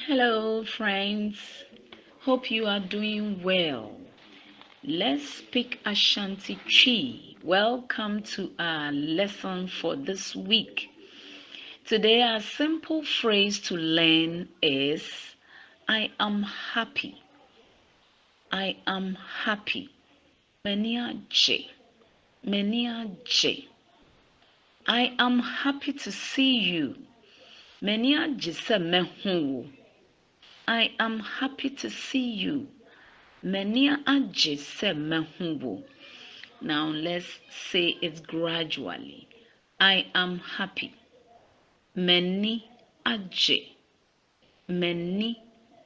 Hello, friends. Hope you are doing well. Let's speak Ashanti Twi. Welcome to our lesson for this week. Today, our simple phrase to learn is I am happy. I am happy. Many agye. Many agye. I am happy to see you. Many agye se mehu wo. I am happy to see you. Many agye se mehu wo. Now let's say it gradually. I am happy. Many agye. Many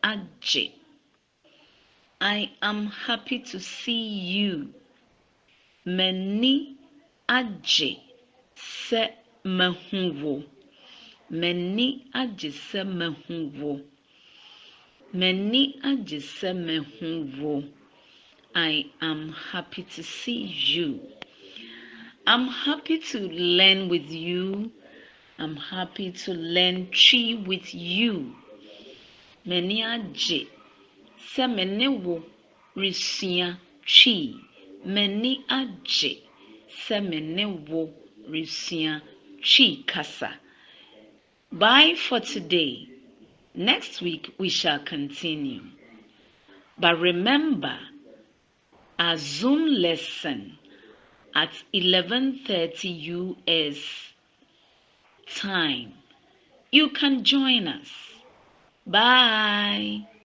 agye. I am happy to see you. Many agye se mehu wo. Many agye se mehu wo. Many agye se mehu wo. I am happy to see you. I'm happy to learn with you. I'm happy to learn Twi with you. Many agye se mene wo resua Twi. Many agye se mene wo resua Twi kasa. Bye for today. Next week we shall continue. But remember, our Zoom lesson at 11:30 US time. You can join us. Bye.